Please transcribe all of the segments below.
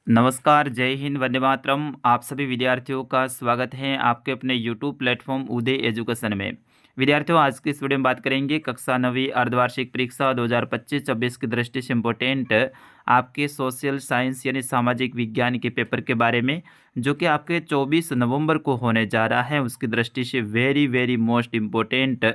नमस्कार, जय हिंद, वंदे मातरम। आप सभी विद्यार्थियों का स्वागत है आपके अपने यूट्यूब प्लेटफॉर्म उदय एजुकेशन में। विद्यार्थियों, आज की इस वीडियो में बात करेंगे कक्षा 9वीं अर्धवार्षिक परीक्षा 2025-26 की दृष्टि से इम्पोर्टेंट आपके सोशल साइंस यानी सामाजिक विज्ञान के पेपर के बारे में, जो कि आपके 24 नवंबर को होने जा रहा है। उसकी दृष्टि से वेरी वेरी मोस्ट इम्पोर्टेंट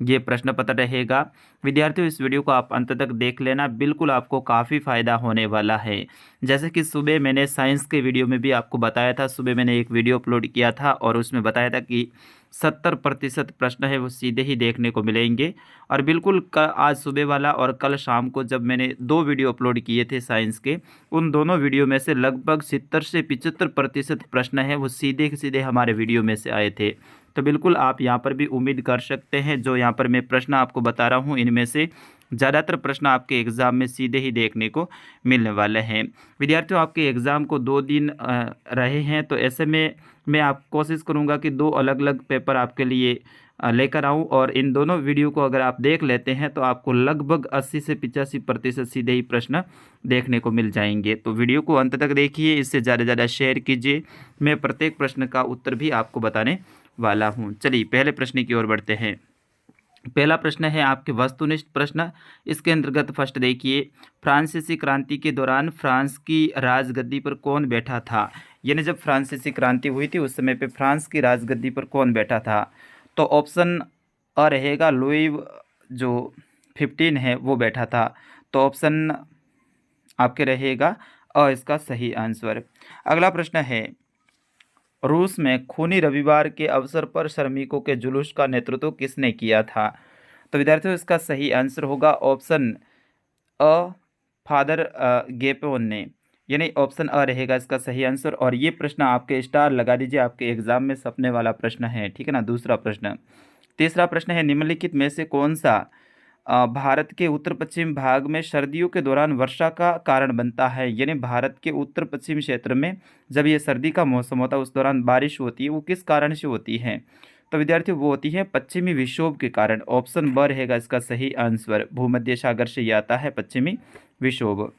ये प्रश्न पत्र रहेगा। विद्यार्थियों, इस वीडियो को आप अंत तक देख लेना, बिल्कुल आपको काफ़ी फ़ायदा होने वाला है। जैसे कि सुबह मैंने साइंस के वीडियो में भी आपको बताया था, सुबह मैंने एक वीडियो अपलोड किया था और उसमें बताया था कि 70% प्रश्न है वो सीधे ही देखने को मिलेंगे। और बिल्कुल आज सुबह वाला और कल शाम को जब मैंने 2 वीडियो अपलोड किए थे साइंस के, उन दोनों वीडियो में से लगभग 70 से 75% प्रश्न है वो सीधे के सीधे हमारे वीडियो में से आए थे। तो बिल्कुल आप यहाँ पर भी उम्मीद कर सकते हैं, जो यहाँ पर मैं प्रश्न आपको बता रहा हूँ इनमें से ज़्यादातर प्रश्न आपके एग्ज़ाम में सीधे ही देखने को मिलने वाले हैं। विद्यार्थियों, आपके एग्ज़ाम को 2 दिन रहे हैं, तो ऐसे में मैं आप कोशिश करूँगा कि 2 अलग-अलग पेपर आपके लिए लेकर आऊँ, और इन दोनों वीडियो को अगर आप देख लेते हैं तो आपको लगभग 80 से 85% सीधे ही प्रश्न देखने को मिल जाएंगे। तो वीडियो को अंत तक देखिए, इससे ज़्यादा से ज़्यादा शेयर कीजिए। मैं प्रत्येक प्रश्न का उत्तर भी आपको बताने वाला हूँ। चलिए पहले प्रश्न की ओर बढ़ते हैं। पहला प्रश्न है आपके वस्तुनिष्ठ प्रश्न। इसके अंतर्गत फर्स्ट देखिए, फ्रांसीसी क्रांति के दौरान फ्रांस की राजगद्दी पर कौन बैठा था? यानी जब फ्रांसीसी क्रांति हुई थी उस समय पे फ्रांस की राजगद्दी पर कौन बैठा था? तो ऑप्शन अ रहेगा लुई जो 15 है वो बैठा था। तो ऑप्शन आपके रहेगा अ इसका सही आंसर। अगला प्रश्न है, रूस में खूनी रविवार के अवसर पर श्रमिकों के जुलूस का नेतृत्व किसने किया था? तो विद्यार्थियों, इसका सही आंसर होगा ऑप्शन अ फादर गेपोन ने। यानी ऑप्शन अ रहेगा इसका सही आंसर। और ये प्रश्न आपके स्टार लगा दीजिए, आपके एग्जाम में सपने वाला प्रश्न है, ठीक है ना। दूसरा प्रश्न, तीसरा प्रश्न है, निम्नलिखित में से कौन सा भारत के उत्तर पश्चिम भाग में सर्दियों के दौरान वर्षा का कारण बनता है? यानी भारत के उत्तर पश्चिम क्षेत्र में जब ये सर्दी का मौसम होता है उस दौरान बारिश होती है, वो किस कारण से होती है? तो विद्यार्थियों, वो होती है पश्चिमी विक्षोभ के कारण। ऑप्शन ब रहेगा इसका सही आंसर। भूमध्य सागर से ये आता है पश्चिमी विक्षोभ।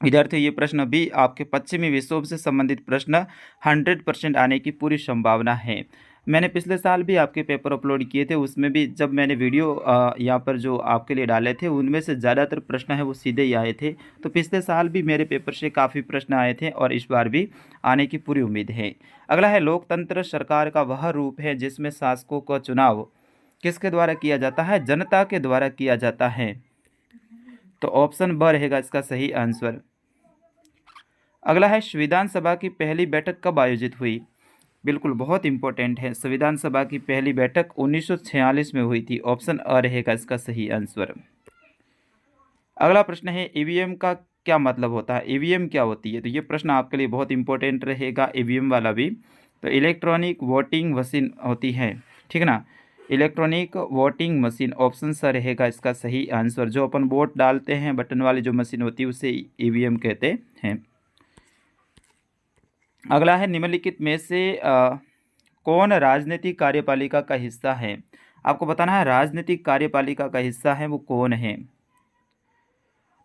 विद्यार्थियों, ये प्रश्न भी आपके पश्चिमी विक्षोभ से संबंधित प्रश्न 100% आने की पूरी संभावना है। मैंने पिछले साल भी आपके पेपर अपलोड किए थे, उसमें भी जब मैंने वीडियो यहाँ पर जो आपके लिए डाले थे उनमें से ज़्यादातर प्रश्न है वो सीधे ही आए थे। तो पिछले साल भी मेरे पेपर से काफ़ी प्रश्न आए थे और इस बार भी आने की पूरी उम्मीद है। अगला है, लोकतंत्र सरकार का वह रूप है जिसमें शासकों का चुनाव किसके द्वारा किया जाता है? जनता के द्वारा किया जाता है। तो ऑप्शन ब रहेगा इसका सही आंसर। अगला है, संविधान सभा की पहली बैठक कब आयोजित हुई? बिल्कुल बहुत इंपॉर्टेंट है। संविधान सभा की पहली बैठक 1946 में हुई थी। ऑप्शन अ रहेगा इसका सही आंसर। अगला प्रश्न है, ईवीएम का क्या मतलब होता है? ईवीएम क्या होती है? तो ये प्रश्न आपके लिए बहुत इंपॉर्टेंट रहेगा, ईवीएम वाला भी। तो इलेक्ट्रॉनिक वोटिंग मशीन होती है, ठीक है ना। इलेक्ट्रॉनिक वोटिंग मशीन, ऑप्शन सा रहेगा इसका सही आंसर। जो अपन वोट डालते हैं बटन वाली जो मशीन होती है उसे ईवीएम कहते हैं। अगला है, निम्नलिखित में से कौन राजनीतिक कार्यपालिका का हिस्सा है? आपको बताना है राजनीतिक कार्यपालिका का हिस्सा है वो कौन है।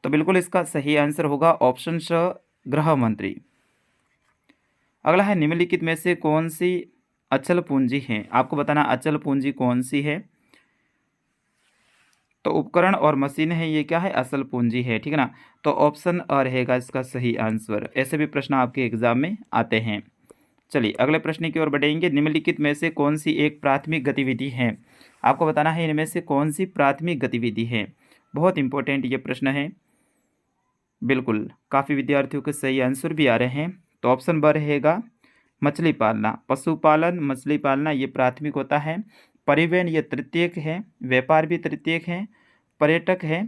तो बिल्कुल इसका सही आंसर होगा ऑप्शन स गृह मंत्री। अगला है, निम्नलिखित में से कौन सी अचल पूंजी है? आपको बताना अचल पूंजी कौन सी है। तो उपकरण और मशीन है, ये क्या है? असल पूंजी है, ठीक है ना। तो ऑप्शन अ रहेगा इसका सही आंसर। ऐसे भी प्रश्न आपके एग्जाम में आते हैं। चलिए अगले प्रश्न की ओर बढ़ेंगे। निम्नलिखित में से कौन सी एक प्राथमिक गतिविधि है? आपको बताना है इनमें से कौन सी प्राथमिक गतिविधि है। बहुत इंपॉर्टेंट ये प्रश्न है। बिल्कुल काफ़ी विद्यार्थियों के सही आंसर भी आ रहे हैं। तो ऑप्शन ब रहेगा मछली पालना। पशुपालन, मछली पालना ये प्राथमिक होता है। परिवहन ये तृतीयक है। व्यापार भी तृतीयक है। पर्यटक है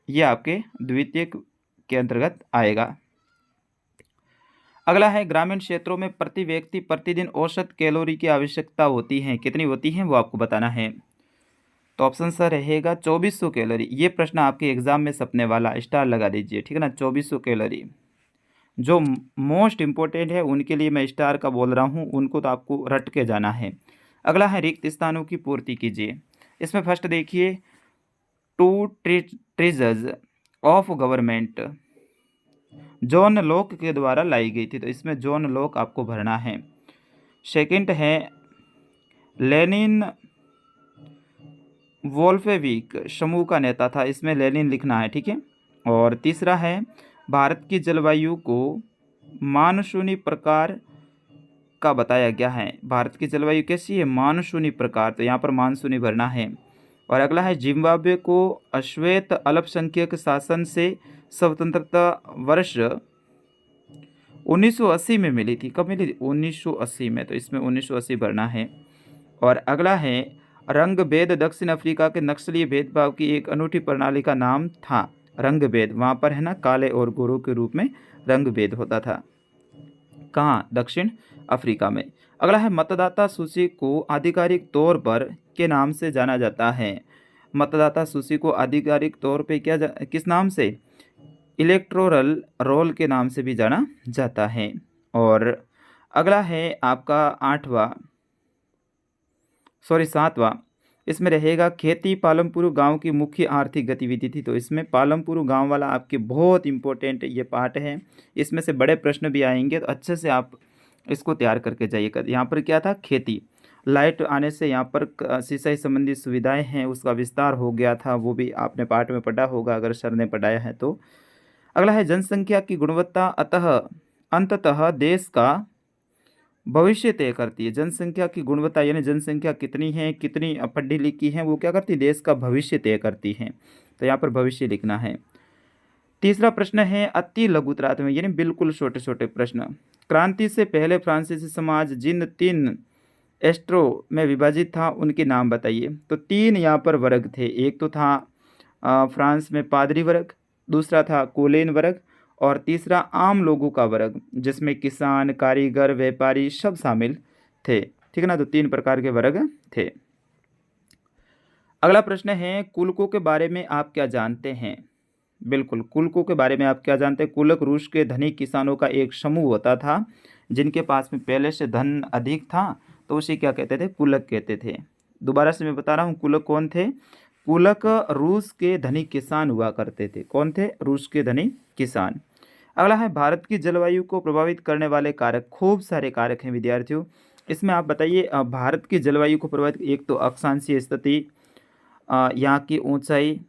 ये आपके द्वितीयक के अंतर्गत आएगा। अगला है, ग्रामीण क्षेत्रों में प्रति व्यक्ति प्रतिदिन औसत कैलोरी की आवश्यकता होती है, कितनी होती है वो आपको बताना है। तो ऑप्शन सर रहेगा 2400 कैलोरी। ये प्रश्न आपके एग्जाम में सपने वाला, स्टार लगा दीजिए, ठीक है ना। 2400 कैलोरी जो मोस्ट इंपॉर्टेंट है उनके लिए मैं स्टार का बोल रहा हूँ, उनको तो आपको रट के जाना है। अगला है, रिक्त स्थानों की पूर्ति कीजिए। इसमें फर्स्ट देखिए, two treatises of government John Locke के द्वारा लाई गई थी, तो इसमें जॉन लॉक आपको भरना है। सेकंड है लेनिन वोल्फेविक समूह का नेता था, इसमें लेनिन लिखना है, ठीक है। और तीसरा है भारत की जलवायु को मानसूनी प्रकार का बताया गया है। भारत की जलवायु कैसी है? मानसूनी प्रकार, तो यहाँ पर मानसूनी भरना है। और अगला है जिम्बाब्वे को अश्वेत अल्पसंख्यक शासन से स्वतंत्रता वर्ष 1980 में मिली थी। कब मिली थी? 1980 में, तो इसमें 1980 भरना है। और अगला है रंग भेद दक्षिण अफ्रीका के नक्सली भेदभाव की एक अनूठी प्रणाली का नाम था। रंग भेद, वहाँ पर है ना काले और गोरों के रूप में रंग भेद होता था। कहाँ? दक्षिण अफ्रीका में। अगला है मतदाता सूची को आधिकारिक तौर पर के नाम से जाना जाता है। मतदाता सूची को आधिकारिक तौर पे किस नाम से? इलेक्टोरल रोल के नाम से भी जाना जाता है। और अगला है आपका सातवां, इसमें रहेगा खेती पालमपुर गांव की मुख्य आर्थिक गतिविधि थी। तो इसमें पालमपुर गांव वाला आपके बहुत इंपॉर्टेंट ये पार्ट है, इसमें से बड़े प्रश्न भी आएंगे, तो अच्छे से आप इसको तैयार करके जाइएगा। यहाँ पर क्या था? खेती। लाइट आने से यहाँ पर सिंचाई संबंधी सुविधाएं हैं उसका विस्तार हो गया था, वो भी आपने पाठ में पढ़ा होगा अगर सर ने पढ़ाया है तो। अगला है जनसंख्या की गुणवत्ता अंततः देश का भविष्य तय करती है। जनसंख्या की गुणवत्ता यानी जनसंख्या कितनी है, कितनी पढ़ी लिखी है, वो क्या करती है? देश का भविष्य तय करती है। तो यहाँ पर भविष्य लिखना है। तीसरा प्रश्न है अति लघुतरात्मक यानी बिल्कुल छोटे छोटे प्रश्न। क्रांति से पहले फ्रांसीसी समाज जिन 3 एस्ट्रो में विभाजित था उनके नाम बताइए। तो 3 यहाँ पर वर्ग थे। एक तो था फ्रांस में पादरी वर्ग, दूसरा था कोलेन वर्ग, और तीसरा आम लोगों का वर्ग जिसमें किसान, कारीगर, व्यापारी सब शामिल थे, ठीक है ना। तो 3 प्रकार के वर्ग थे। अगला प्रश्न है कुलकों के बारे में आप क्या जानते हैं? बिल्कुल, कुलकों के बारे में आप क्या जानते हैं? कुलक रूस के धनिक किसानों का एक समूह होता था जिनके पास में पहले से धन अधिक था, तो उसे क्या कहते थे? कुलक कहते थे। दोबारा से मैं बता रहा हूँ, कुलक कौन थे? कुलक रूस के धनिक किसान हुआ करते थे। कौन थे? रूस के धनिक किसान। अगला है भारत की जलवायु को प्रभावित करने वाले कारक। खूब सारे कारक हैं विद्यार्थियों, इसमें आप बताइए भारत की जलवायु को प्रभावित। एक तो अक्षांशीय स्थिति, यहाँ की ऊंचाई,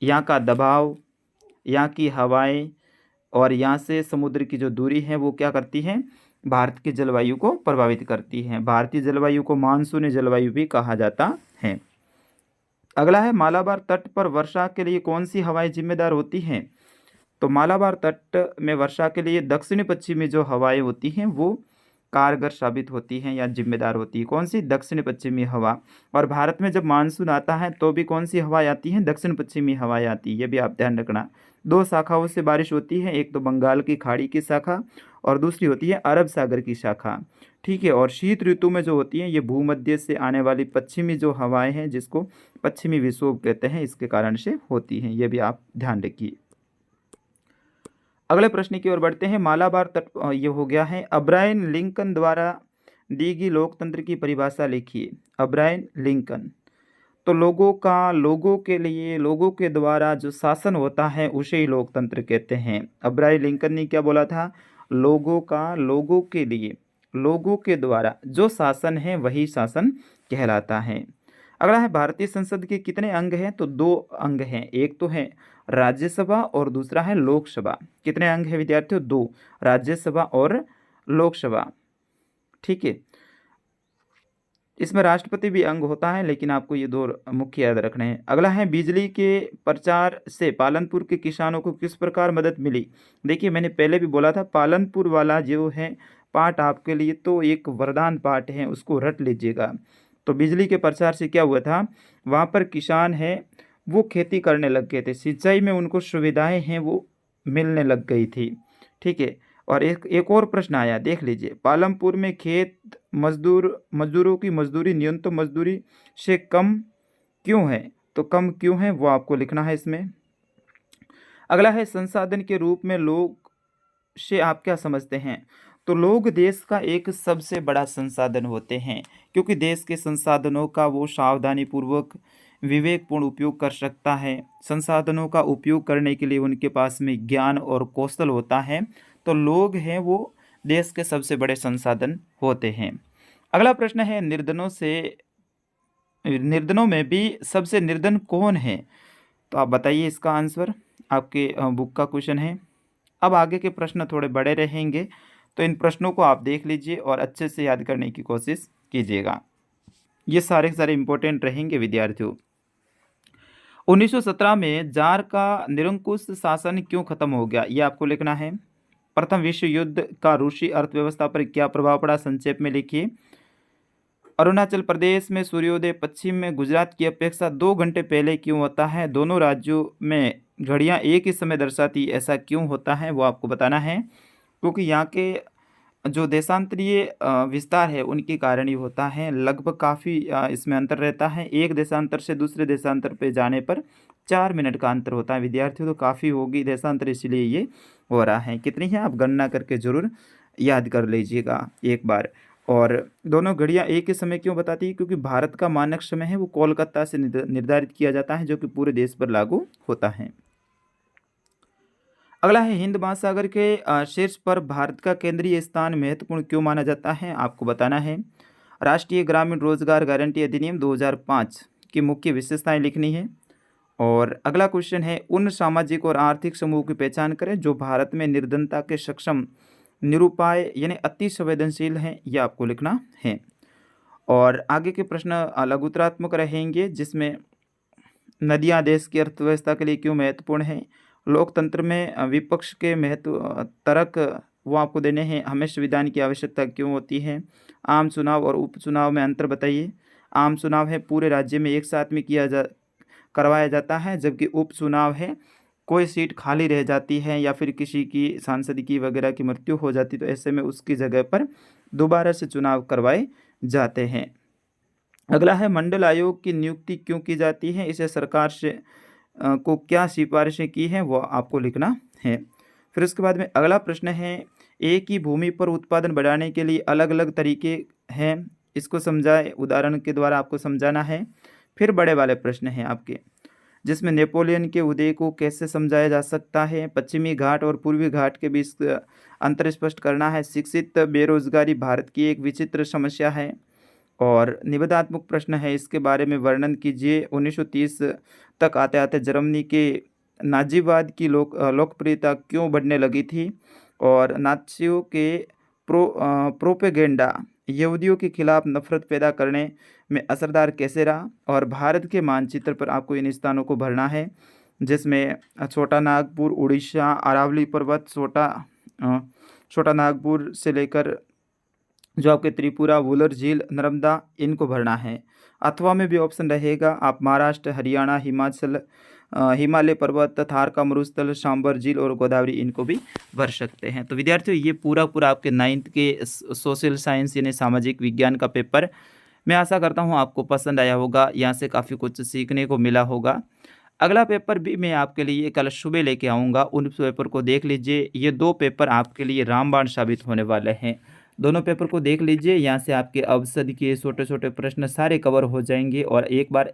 यहाँ का दबाव, यहाँ की हवाएं, और यहाँ से समुद्र की जो दूरी है वो क्या करती हैं? भारत की जलवायु को प्रभावित करती हैं। भारतीय जलवायु को मानसूनी जलवायु भी कहा जाता है। अगला है मालाबार तट पर वर्षा के लिए कौन सी हवाएं जिम्मेदार होती हैं? तो मालाबार तट में वर्षा के लिए दक्षिणी पश्चिमी जो हवाएं होती हैं वो कारगर साबित होती हैं या जिम्मेदार होती है। कौन सी? दक्षिण पश्चिमी हवा। और भारत में जब मानसून आता है तो भी कौन सी हवाएं आती हैं? दक्षिण पश्चिमी हवाएं आती है, ये भी आप ध्यान रखना। 2 शाखाओं से बारिश होती है, एक तो बंगाल की खाड़ी की शाखा और दूसरी होती है अरब सागर की शाखा, ठीक है। और शीत ऋतु में जो होती हैं ये भूमध्य से आने वाली पश्चिमी जो हवाएं हैं जिसको पश्चिमी विक्षोभ कहते हैं, इसके कारण से होती हैं, ये भी आप ध्यान रखिए। अगले प्रश्न की ओर बढ़ते हैं। मालाबार तट ये हो गया है। अब्राहम लिंकन द्वारा दी गई लोकतंत्र की परिभाषा लिखिए। Abraham Lincoln. तो लोगों के लिए, लोगों के द्वारा जो शासन होता है उसे ही लोकतंत्र कहते हैं। अब्राहम लिंकन ने क्या बोला था? लोगों के लिए, लोगों के द्वारा जो शासन है वही शासन कहलाता है। अगला है भारतीय संसद के कितने अंग हैं? तो 2 अंग हैं, एक तो है राज्यसभा और दूसरा है लोकसभा। कितने अंग हैं विद्यार्थियों? 2, राज्यसभा और लोकसभा, ठीक है। इसमें राष्ट्रपति भी अंग होता है, लेकिन आपको ये 2 मुख्य याद रखने हैं। अगला है बिजली के प्रचार से पालनपुर के किसानों को किस प्रकार मदद मिली? देखिए मैंने पहले भी बोला था पालनपुर वाला जो है पाठ आपके लिए तो एक वरदान पाठ है, उसको रट लीजिएगा। तो बिजली के प्रचार से क्या हुआ था? वहाँ पर किसान हैं वो खेती करने लग गए थे, सिंचाई में उनको सुविधाएं हैं वो मिलने लग गई थी, ठीक है। और एक और प्रश्न आया, देख लीजिए। पालमपुर में खेत मजदूरों की मजदूरी न्यूनतम मजदूरी से कम क्यों है? तो कम क्यों है वो आपको लिखना है इसमें। अगला है संसाधन के रूप में लोग से आप क्या समझते हैं? तो लोग देश का एक सबसे बड़ा संसाधन होते हैं, क्योंकि देश के संसाधनों का वो सावधानी पूर्वक विवेकपूर्ण उपयोग कर सकता है, संसाधनों का उपयोग करने के लिए उनके पास में ज्ञान और कौशल होता है, तो लोग हैं वो देश के सबसे बड़े संसाधन होते हैं। अगला प्रश्न है, निर्धनों में भी सबसे निर्धन कौन है? तो आप बताइए इसका आंसर। आपके बुक का क्वेश्चन है। अब आगे के प्रश्न थोड़े बड़े रहेंगे, तो इन प्रश्नों को आप देख लीजिए और अच्छे से याद करने की कोशिश कीजिएगा। ये सारे के सारे इम्पोर्टेंट रहेंगे विद्यार्थियों। 1917 में जार का निरंकुश शासन क्यों खत्म हो गया, ये आपको लिखना है। प्रथम विश्व युद्ध का रूसी अर्थव्यवस्था पर क्या प्रभाव पड़ा, संक्षेप में लिखिए। अरुणाचल प्रदेश में सूर्योदय पश्चिम में गुजरात की अपेक्षा 2 घंटे पहले क्यों होता है? दोनों राज्यों में घड़ियां एक ही समय दर्शाती, ऐसा क्यों होता है, वो आपको बताना है। क्योंकि यहाँ के जो देशांतरीय विस्तार है उनके कारण ही होता है। लगभग काफ़ी इसमें अंतर रहता है। एक देशांतर से दूसरे देशांतर पे जाने पर 4 मिनट का अंतर होता है विद्यार्थियों, तो काफ़ी होगी देशांतर, इसलिए ये हो रहा है। कितनी है आप गणना करके ज़रूर याद कर लीजिएगा एक बार। और दोनों घड़ियां एक ही समय क्यों बताती है? क्योंकि भारत का मानक समय है वो कोलकाता से निर्धारित किया जाता है, जो कि पूरे देश पर लागू होता है। अगला है, हिंद महासागर के शीर्ष पर भारत का केंद्रीय स्थान महत्वपूर्ण क्यों माना जाता है? आपको बताना है। राष्ट्रीय ग्रामीण रोजगार गारंटी अधिनियम 2005 की मुख्य विशेषताएं लिखनी है। और अगला क्वेश्चन है, उन सामाजिक और आर्थिक समूह की पहचान करें जो भारत में निर्धनता के सक्षम, निरुपाय यानी अति संवेदनशील हैं, ये आपको लिखना है। और आगे के प्रश्न लघुतरात्मक रहेंगे, जिसमें नदियां देश की अर्थव्यवस्था के लिए क्यों महत्वपूर्ण है, लोकतंत्र में विपक्ष के महत्व तर्क वो आपको देने हैं, हमें संविधान की आवश्यकता क्यों होती है, आम चुनाव और उपचुनाव में अंतर बताइए। आम चुनाव है पूरे राज्य में एक साथ में करवाया जाता है, जबकि उपचुनाव है कोई सीट खाली रह जाती है या फिर किसी की सांसद की वगैरह की मृत्यु हो जाती, तो ऐसे में उसकी जगह पर दोबारा से चुनाव करवाए जाते हैं। अगला है, मंडल आयोग की नियुक्ति क्यों की जाती है, इसे सरकार से को क्या सिफारिशें की हैं, वो आपको लिखना है। फिर उसके बाद में अगला प्रश्न है, एक ही भूमि पर उत्पादन बढ़ाने के लिए अलग अलग तरीके हैं, इसको समझाए, उदाहरण के द्वारा आपको समझाना है। फिर बड़े वाले प्रश्न हैं आपके, जिसमें नेपोलियन के उदय को कैसे समझाया जा सकता है, पश्चिमी घाट और पूर्वी घाट के बीच अंतर स्पष्ट करना है, शिक्षित बेरोजगारी भारत की एक विचित्र समस्या है। और निबंधात्मक प्रश्न है, इसके बारे में वर्णन कीजिए। 1930 तक आते आते जर्मनी के नाजीवाद की लोकप्रियता क्यों बढ़ने लगी थी, और नात्सियों के प्रोपेगेंडा यहूदियों के खिलाफ नफरत पैदा करने में असरदार कैसे रहा। और भारत के मानचित्र पर आपको इन स्थानों को भरना है, जिसमें छोटा नागपुर उड़ीसा, अरावली पर्वत, छोटा नागपुर से लेकर जो आपके त्रिपुरा, वुलर झील, नर्मदा, इनको भरना है। अथवा में भी ऑप्शन रहेगा, आप महाराष्ट्र, हरियाणा, हिमालय पर्वत, थार का मरुस्थल, सांबर झील और गोदावरी, इनको भी भर सकते हैं। तो विद्यार्थियों, ये पूरा आपके 9th के सोशल साइंस यानी सामाजिक विज्ञान का पेपर, मैं आशा करता हूँ आपको पसंद आया होगा, यहाँ से काफ़ी कुछ सीखने को मिला होगा। अगला पेपर भी मैं आपके लिए कल सुबह लेके आऊँगा, उन पेपर को देख लीजिए। ये 2 पेपर आपके लिए रामबाण साबित होने वाले हैं। दोनों पेपर को देख लीजिए, यहाँ से आपके अवसाद के छोटे छोटे प्रश्न सारे कवर हो जाएंगे और एक बार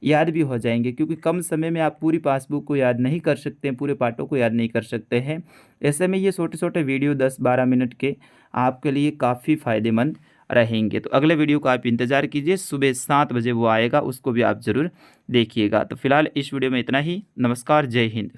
याद भी हो जाएंगे, क्योंकि कम समय में आप पूरी पासबुक को याद नहीं कर सकते हैं, पूरे पाठों को याद नहीं कर सकते हैं। ऐसे में ये छोटे छोटे वीडियो 10-12 मिनट के आपके लिए काफ़ी फ़ायदेमंद रहेंगे। तो अगले वीडियो का आप इंतज़ार कीजिए, सुबह 7 बजे वो आएगा, उसको भी आप ज़रूर देखिएगा। तो फिलहाल इस वीडियो में इतना ही। नमस्कार, जय हिंद।